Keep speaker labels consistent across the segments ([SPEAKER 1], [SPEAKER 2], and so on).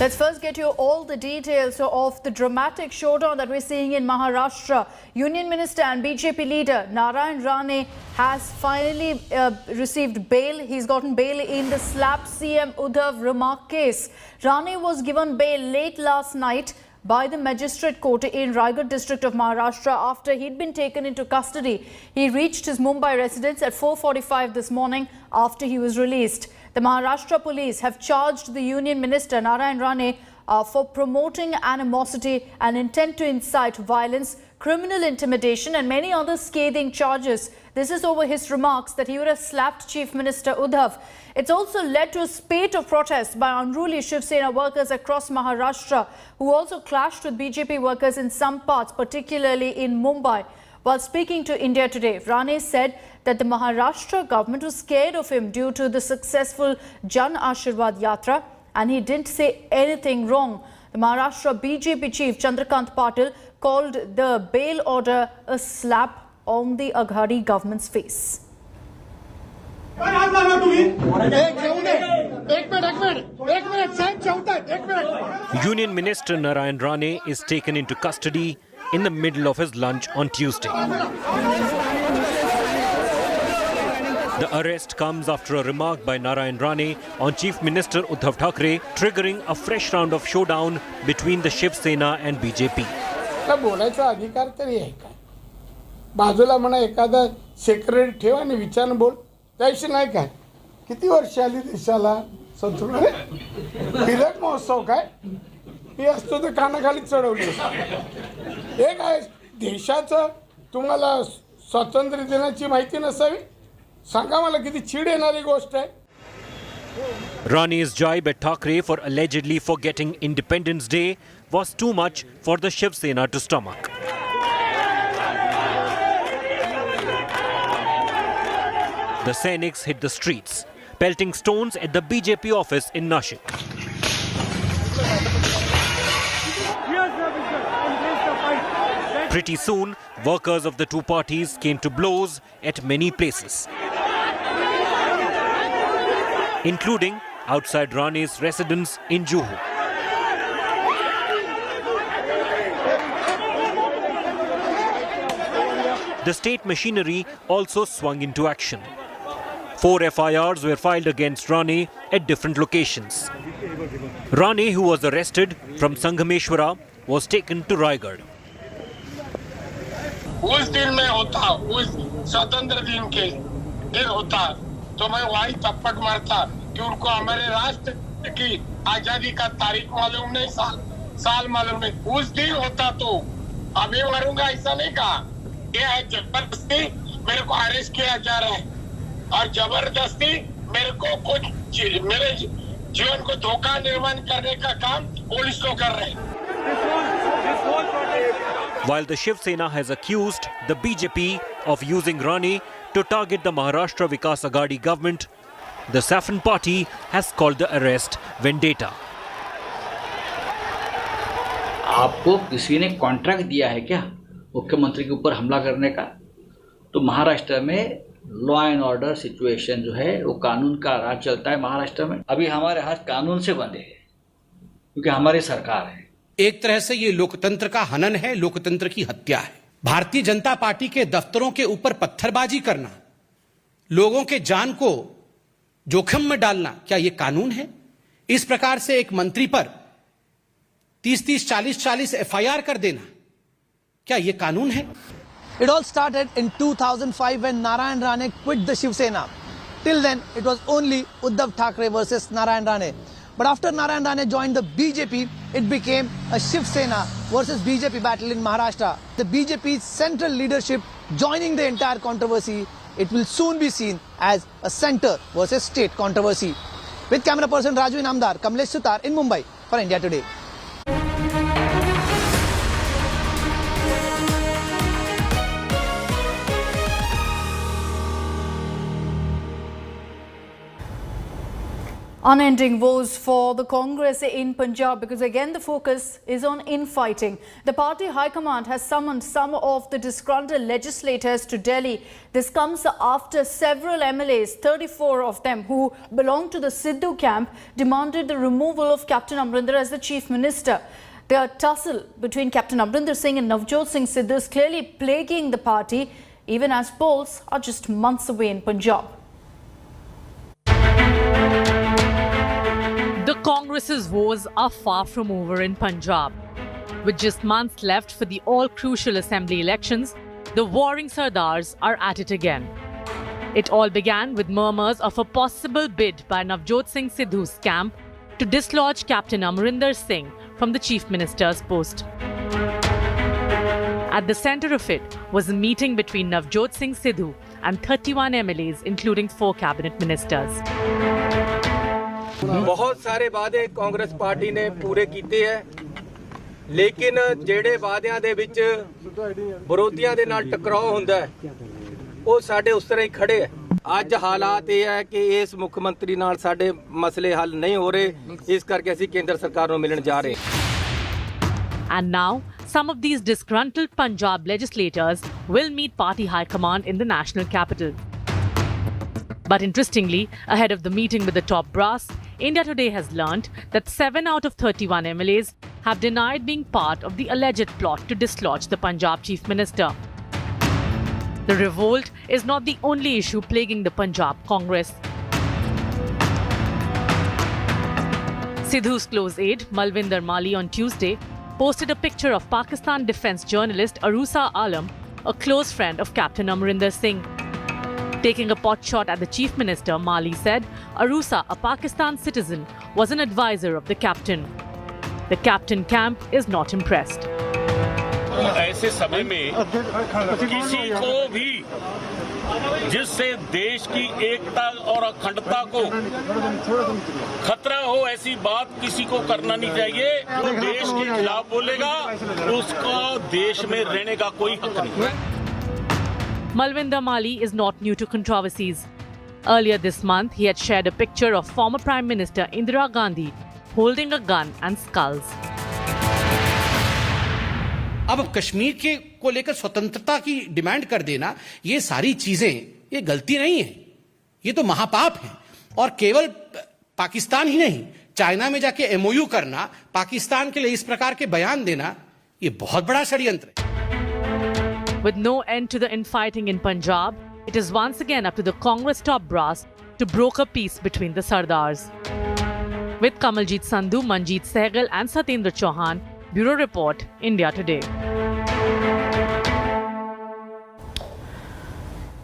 [SPEAKER 1] Let's first get you all the details of the dramatic showdown that we're seeing in Maharashtra. Union Minister and BJP leader Narayan Rane has finally received bail. He's gotten bail in the Slap CM Uddhav remark case. Rane was given bail late last night by the magistrate court in Raigad district of Maharashtra after he'd been taken into custody. He reached his Mumbai residence at 4:45 this morning after he was released. The Maharashtra police have charged the Union Minister Narayan Rane for promoting animosity and intent to incite violence, criminal intimidation and many other scathing charges. This is over his remarks that he would have slapped Chief Minister Uddhav. It's also led to a spate of protests by unruly Shiv Sena workers across Maharashtra, who also clashed with BJP workers in some parts, particularly in Mumbai. While speaking to India Today, Rane said that the Maharashtra government was scared of him due to the successful Jan Ashirwad Yatra, and he didn't say anything wrong. The Maharashtra BJP chief Chandrakant Patil called the bail order a slap on the Aghadi government's face.
[SPEAKER 2] Union Minister Narayan Rane is taken into custody in the middle of his lunch on Tuesday. The arrest comes after a remark by Narayan Rane on Chief Minister Uddhav Thackeray, triggering a fresh round of showdown between the Shiv Sena and BJP.
[SPEAKER 3] बोलायचा अधिकार तरी आहे का? बाजूला म्हणा एखादा secretary ठेवा आणि विचारून बोल. त्याशी नाही काय? किती वर्ष आली देशाला संतुलन हिरक महोत्सव काय? हे असतो तर कानाखाली चढवली. एक आहे देशाचं तुम्हाला स्वातंत्र्य दिनाची माहिती नसावी. सांगा मला किती चीड येणारी गोष्ट आहे.
[SPEAKER 2] Rane's jibe at Thackeray for allegedly forgetting Independence Day was too much for the Shiv Sena to stomach. The Sainiks hit the streets, pelting stones at the BJP office in Nashik. Pretty soon, workers of the two parties came to blows at many places, including outside Rane's residence in Juhu. The state machinery also swung into action. 4 FIRs were filed against Rane at different locations. Rane, who was arrested from Sanghameshwara, was taken to Raigad.
[SPEAKER 3] उस दिन में होता, उस स्वतंत्र दिन के दिन होता, तो मैं वही थप्पड़ मारता कि उनको हमारे राष्ट्र की आजादी का तारीख मालूम नहीं, साल मालूम नहीं. उस दिन होता तो अभी मरूंगा ऐसा नहीं कहा. ये है जबरदस्ती मेरे को अरेस्ट किया जा रहा है और जबरदस्ती मेरे को कुछ मेरे जीवन को धोखा निर्माण करने का काम पुलिस लोग कर रहे हैं.
[SPEAKER 2] While the Shiv Sena has accused the BJP of using Rane to target the Maharashtra Vikas Aghadi government, the Saffron party has called the arrest vendetta.
[SPEAKER 4] आपको किसी ने कॉन्ट्रैक्ट दिया है क्या मुख्यमंत्री के ऊपर हमला करने का? तो महाराष्ट्र में लॉ एंड ऑर्डर सिचुएशन जो है वो कानून का राज चलता है महाराष्ट्र में. अभी हमारे हाथ कानून से बंधे हैं क्योंकि हमारी सरकार है.
[SPEAKER 5] एक तरह से ये लोकतंत्र का हनन है, लोकतंत्र की हत्या है. भारतीय जनता पार्टी के दफ्तरों के ऊपर पत्थरबाजी करना, लोगों के जान को जोखिम में डालना, क्या ये कानून है? इस प्रकार से एक मंत्री पर 30-30, 40-40 FIR कर देना, क्या ये कानून है?
[SPEAKER 6] It all started in 2005 when Narayan Rane quit the Shiv Sena. Till then, it was only Uddhav Thackeray versus Narayan Rane. But after Narayan Rane joined the BJP, it became a Shiv Sena versus BJP battle in Maharashtra. The BJP's central leadership joining the entire controversy, it will soon be seen as a center versus state controversy. With camera person Raju Inamdar, Kamlesh Sutar in Mumbai for India Today.
[SPEAKER 1] Unending woes for the Congress in Punjab because again the focus is on infighting. The party high command has summoned some of the disgruntled legislators to Delhi. This comes after several MLAs, 34 of them who belong to the Sidhu camp, demanded the removal of Captain Amrinder as the chief minister. The tussle between Captain Amrinder Singh and Navjot Singh Sidhu is clearly plaguing the party, even as polls are just months away in Punjab.
[SPEAKER 7] The Congress's woes are far from over in Punjab. With just months left for the all-crucial assembly elections, the warring Sardars are at it again. It all began with murmurs of a possible bid by Navjot Singh Sidhu's camp to dislodge Captain Amrinder Singh from the Chief Minister's post. At the centre of it was a meeting between Navjot Singh Sidhu and 31 MLAs, including 4 cabinet ministers.
[SPEAKER 8] ਬਹੁਤ ਸਾਰੇ ਵਾਅਦੇ Congress party ਨੇ ਪੂਰੇ ਕੀਤੇ ਹੈ ਲੇਕਿਨ ਜਿਹੜੇ ਵਾਅਦਿਆਂ ਦੇ ਵਿੱਚ ਵਿਰੋਧੀਆਂ ਦੇ ਨਾਲ ਟਕਰਾਅ ਹੁੰਦਾ ਹੈ ਉਹ ਸਾਡੇ ਉਸ ਤਰ੍ਹਾਂ ਹੀ ਖੜੇ ਹੈ ਅੱਜ ਹਾਲਾਤ ਇਹ ਹੈ ਕਿ ਇਸ ਮੁੱਖ ਮੰਤਰੀ ਨਾਲ ਸਾਡੇ ਮਸਲੇ ਹੱਲ ਨਹੀਂ ਹੋ ਰਹੇ ਇਸ ਕਰਕੇ ਅਸੀਂ ਕੇਂਦਰ ਸਰਕਾਰ ਨੂੰ ਮਿਲਣ ਜਾ ਰਹੇ ਹਾਂ
[SPEAKER 7] And now some of these disgruntled Punjab legislators will meet party high command in the national capital. But interestingly, ahead of the meeting with the top brass, India Today has learnt that 7 out of 31 MLAs have denied being part of the alleged plot to dislodge the Punjab Chief Minister. The revolt is not the only issue plaguing the Punjab Congress. Sidhu's close aide, Malvinder Mali, on Tuesday posted a picture of Pakistan defence journalist Arusa Alam, a close friend of Captain Amrinder Singh. Taking a pot shot at the Chief Minister, Mali said Arusa, a Pakistan citizen, was an advisor of the captain. The captain camp is not impressed.
[SPEAKER 9] ऐसे समय में किसी को भी जिससे देश की एकता और अखंडता को खतरा हो ऐसी बात किसी को करना नहीं चाहिए। जो देश के खिलाफ बोलेगा उसका देश में रहने का कोई हक नहीं।
[SPEAKER 7] Malvinder Mali is not new to controversies. Earlier this month, he had shared a picture of former Prime Minister Indira Gandhi holding a gun and skulls.
[SPEAKER 5] अब कश्मीर के को लेकर स्वतंत्रता की डिमांड कर देना, ये सारी चीजें, ये गलती नहीं है, ये तो महापाप है। और केवल पाकिस्तान ही नहीं, चाइना में जाके एमओयू करना, पाकिस्तान के लिए इस प्रकार के बयान देना, ये बहुत बड़ा षड्यंत्र है।
[SPEAKER 7] With no end to the infighting in Punjab, it is once again up to the Congress top brass to broker peace between the Sardars. With Kamaljeet Sandhu, Manjeet Sehgal and Satyendra Chauhan, Bureau Report, India Today.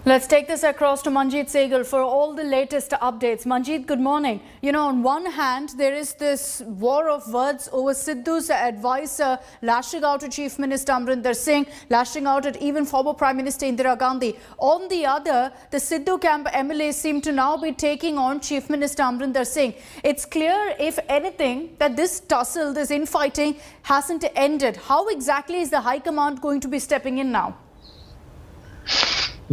[SPEAKER 1] Let's take this across to Manjeet Sehgal for all the latest updates. Manjeet, good morning. You know, on one hand, there is this war of words over Sidhu's advisor lashing out at Chief Minister Amrinder Singh, lashing out at even former Prime Minister Indira Gandhi. On the other, the Sidhu camp MLAs seem to now be taking on Chief Minister Amrinder Singh. It's clear, if anything, that this tussle, this infighting hasn't ended. How exactly is the High Command going to be stepping in now?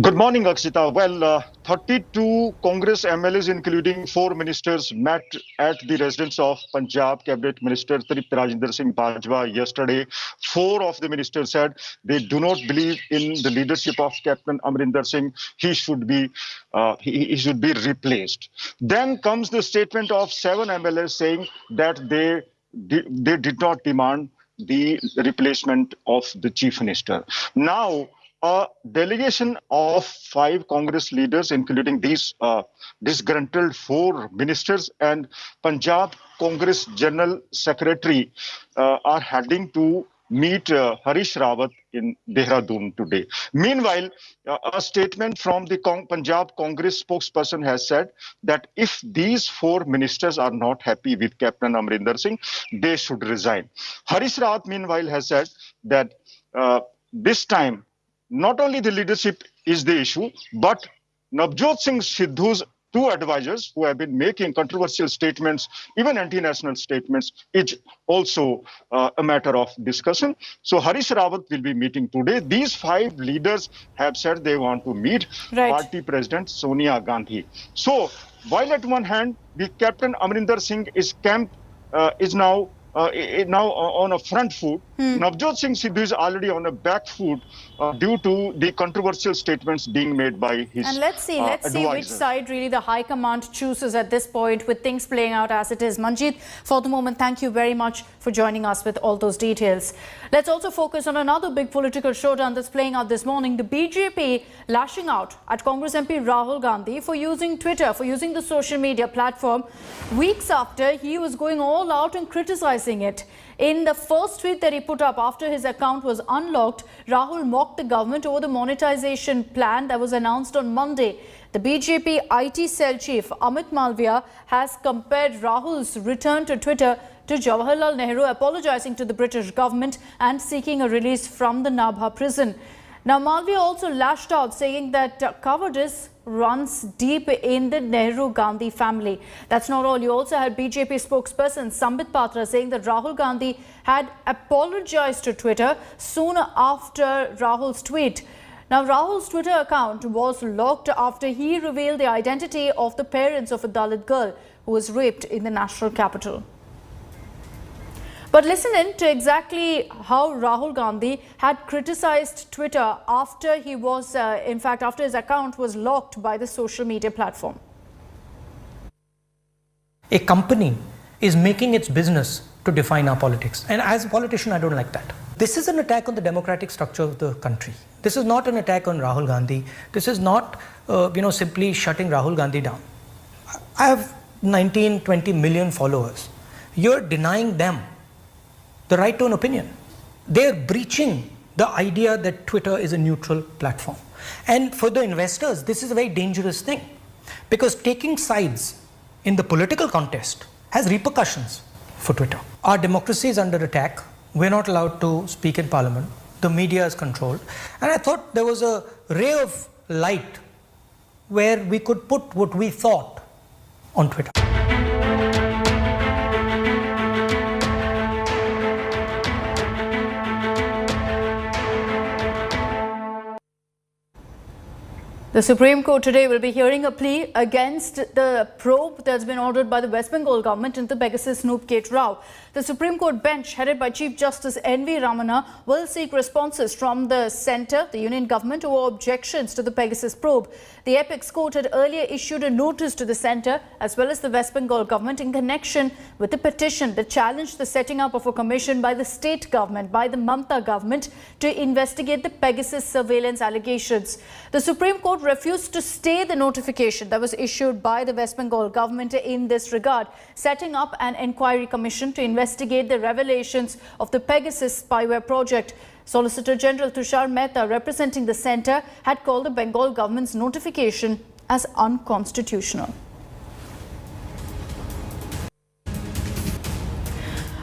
[SPEAKER 10] Good morning, Akshita. Well, 32 Congress MLAs, including 4 ministers, met at the residence of Punjab Cabinet Minister Tripti Rajinder Singh Bajwa yesterday. 4 of the ministers said they do not believe in the leadership of Captain Amrinder Singh. He should be replaced. Then comes the statement of 7 MLAs saying that they did not demand the replacement of the chief minister. Now, a delegation of 5 Congress leaders, including these disgruntled 4 ministers and Punjab Congress General Secretary, are heading to meet Harish Rawat in Dehradun today. Meanwhile, a statement from the Punjab Congress spokesperson has said that if these 4 ministers are not happy with Captain Amrinder Singh, they should resign. Harish Rawat, meanwhile, has said that this time, not only the leadership is the issue, but Navjot Singh Sidhu's two advisors who have been making controversial statements, even anti-national statements, is also a matter of discussion. So Harish Rawat will be meeting today. These 5 leaders have said they want to meet party president Sonia Gandhi. So while at one hand, the Captain Amrinder Singh is now on a front foot, Navjot Singh Sidhu is already on a back foot due to the controversial statements being made by his
[SPEAKER 1] And let's see which side really the High Command chooses at this point, with things playing out as it is. Manjeet, for the moment, thank you very much for joining us with all those details. Let's also focus on another big political showdown that's playing out this morning. The BJP lashing out at Congress MP Rahul Gandhi for using Twitter, for using the social media platform, weeks after he was going all out and criticizing it. In the first tweet that he put up after his account was unlocked, Rahul mocked the government over the monetization plan that was announced on Monday. The BJP IT cell chief Amit Malviya has compared Rahul's return to Twitter to Jawaharlal Nehru apologizing to the British government and seeking a release from the Nabha prison. Now, Malviya also lashed out, saying that cowardice runs deep in the Nehru-Gandhi family. That's not all. You also had BJP spokesperson Sambit Patra saying that Rahul Gandhi had apologized to Twitter soon after Rahul's tweet. Now, Rahul's Twitter account was locked after he revealed the identity of the parents of a Dalit girl who was raped in the national capital. But listen in to exactly how Rahul Gandhi had criticized Twitter after he was, after his account was locked by the social media platform.
[SPEAKER 11] A company is making its business to define our politics. And as a politician, I don't like that. This is an attack on the democratic structure of the country. This is not an attack on Rahul Gandhi. This is not, simply shutting Rahul Gandhi down. I have 19, 20 million followers. You're denying them the right to an opinion. They're breaching the idea that Twitter is a neutral platform. And for the investors, this is a very dangerous thing, because taking sides in the political contest has repercussions for Twitter. Our democracy is under attack. We're not allowed to speak in parliament. The media is controlled. And I thought there was a ray of light where we could put what we thought on Twitter.
[SPEAKER 1] The Supreme Court today will be hearing a plea against the probe that's been ordered by the West Bengal government into Pegasus Snoop Kate Rao. The Supreme Court bench, headed by Chief Justice N.V. Ramana, will seek responses from the centre, the union government, over objections to the Pegasus probe. The Apex Court had earlier issued a notice to the centre as well as the West Bengal government in connection with the petition that challenged the setting up of a commission by the state government, by the Mamata government, to investigate the Pegasus surveillance allegations. The Supreme Court refused to stay the notification that was issued by the West Bengal government in this regard, setting up an inquiry commission to investigate the revelations of the Pegasus spyware project. Solicitor General Tushar Mehta, representing the centre, had called the Bengal government's notification as unconstitutional.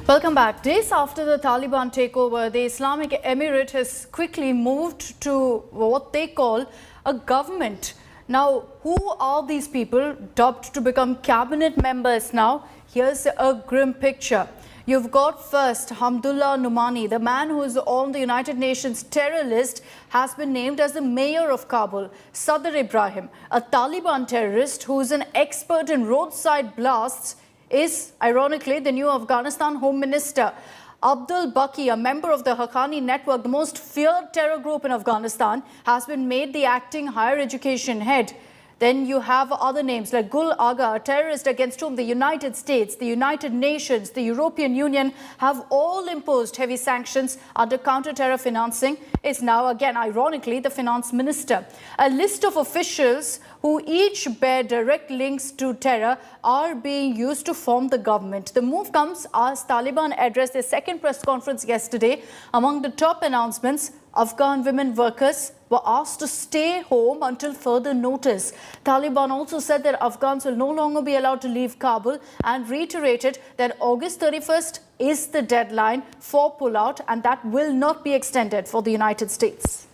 [SPEAKER 1] Welcome back. Days after the Taliban takeover, the Islamic Emirate has quickly moved to what they call a government. Now, who are these people dubbed to become cabinet members now? Here's a grim picture. You've got first Hamdullah Numani, the man who is on the United Nations terror list, has been named as the mayor of Kabul. Sadr Ibrahim, a Taliban terrorist who is an expert in roadside blasts, is ironically the new Afghanistan Home Minister. Abdul Baki, a member of the Haqqani network, the most feared terror group in Afghanistan, has been made the acting higher education head. Then you have other names like Gul Aga, a terrorist against whom the United States, the United Nations, the European Union have all imposed heavy sanctions under counter-terror financing, is now again, ironically, the finance minister. A list of officials who each bear direct links to terror are being used to form the government. The move comes as Taliban addressed their second press conference yesterday. Among the top announcements, Afghan women workers were asked to stay home until further notice. Taliban also said that Afghans will no longer be allowed to leave Kabul and reiterated that August 31st is the deadline for pullout, and that will not be extended for the United States.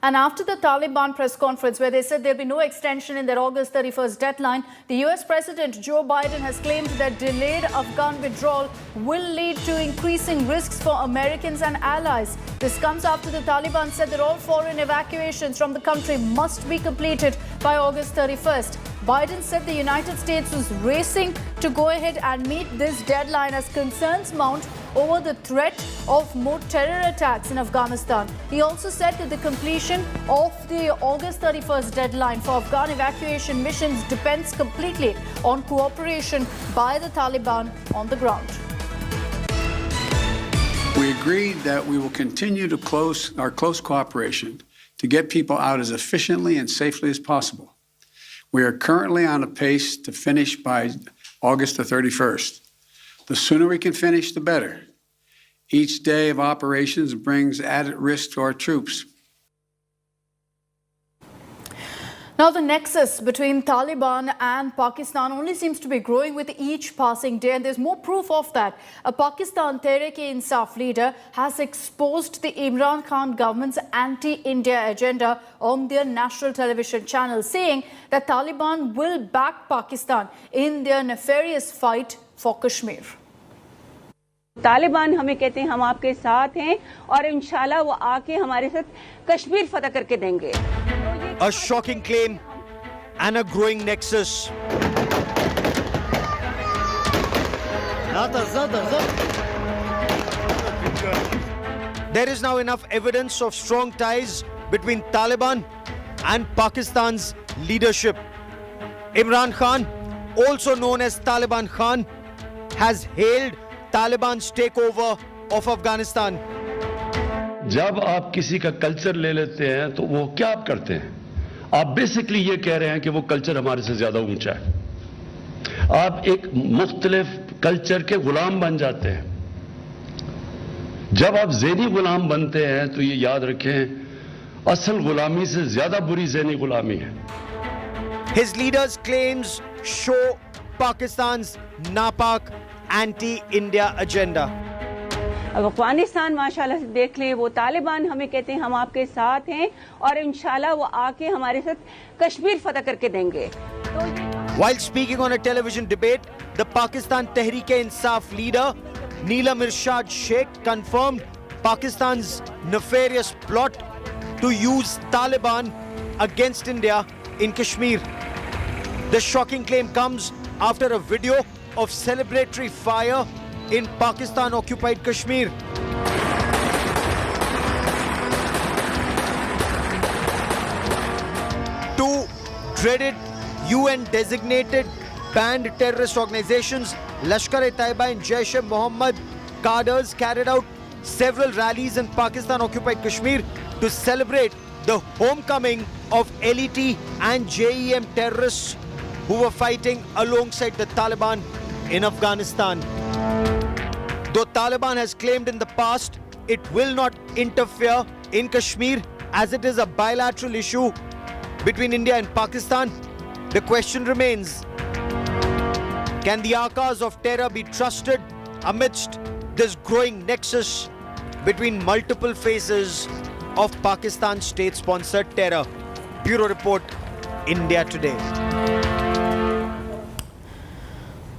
[SPEAKER 1] And after the Taliban press conference where they said there'll be no extension in their August 31st deadline, the US President Joe Biden has claimed that delayed Afghan withdrawal will lead to increasing risks for Americans and allies. This comes after the Taliban said that all foreign evacuations from the country must be completed by August 31st. Biden said the United States was racing to go ahead and meet this deadline as concerns mount over the threat of more terror attacks in Afghanistan. He also said that the completion of the August 31st deadline for Afghan evacuation missions depends completely on cooperation by the Taliban on the ground.
[SPEAKER 12] We agreed that we will continue to our close cooperation to get people out as efficiently and safely as possible. We are currently on a pace to finish by August the 31st. The sooner we can finish, the better. Each day of operations brings added risk to our troops.
[SPEAKER 1] Now, the nexus between Taliban and Pakistan only seems to be growing with each passing day, and there's more proof of that. A Pakistan Tehreek-e-Insaf leader has exposed the Imran Khan government's anti-India agenda on their national television channel, saying that Taliban will back Pakistan in their nefarious fight for Kashmir.
[SPEAKER 13] Taliban हमें कहते हैं हम आपके साथ हैं और इंशाल्लाह वो आके हमारे साथ कश्मीर फतह करके देंगे.
[SPEAKER 14] A shocking claim and a growing nexus. There is now enough evidence of strong ties between Taliban and Pakistan's leadership. Imran Khan, also known as Taliban Khan, has hailed Taliban's takeover of Afghanistan.
[SPEAKER 15] जब आप किसी का culture ले लेते हैं तो वो क्या आप करते हैं? आप बेसिकली ये कह रहे हैं कि वो कल्चर हमारे से ज्यादा ऊंचा है. आप एक मुख्तलिफ कल्चर के गुलाम बन जाते हैं. जब आप ज़ेनी गुलाम बनते हैं तो ये याद रखें, असल गुलामी से ज्यादा बुरी ज़ेनी गुलामी है.
[SPEAKER 14] His leaders' claims show Pakistan's napak anti-India agenda.
[SPEAKER 13] अब अफगानिस्तान माशाल्लाह से देख ले, वो तालिबान हमें कहते हैं हम आपके साथ हैं और इंशाल्लाह वो आके हमारे साथ कश्मीर फतह करके देंगे.
[SPEAKER 14] While speaking on a television debate, the Pakistan Tehreek-e-Insaf leader Neelam Irshad Sheikh confirmed Pakistan's nefarious plot to use Taliban against India in Kashmir. The shocking claim comes after a video of celebratory fire in Pakistan-occupied Kashmir. Two dreaded UN-designated banned terrorist organizations, Lashkar-e-Taiba and Jaish-e-Mohammed cadres carried out several rallies in Pakistan-occupied Kashmir to celebrate the homecoming of LET and JEM terrorists who were fighting alongside the Taliban in Afghanistan. Though Taliban has claimed in the past it will not interfere in Kashmir as it is a bilateral issue between India and Pakistan, the question remains, can the Akas of terror be trusted amidst this growing nexus between multiple phases of Pakistan's state-sponsored terror? Bureau Report, India Today.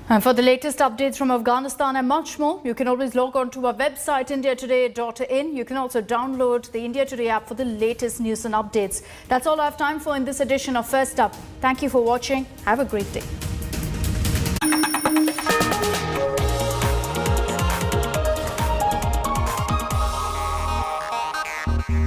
[SPEAKER 1] And for the latest updates from Afghanistan and much more, you can always log on to our website, indiatoday.in. You can also download the India Today app for the latest news and updates. That's all I have time for in this edition of First Up. Thank you for watching. Have a great day.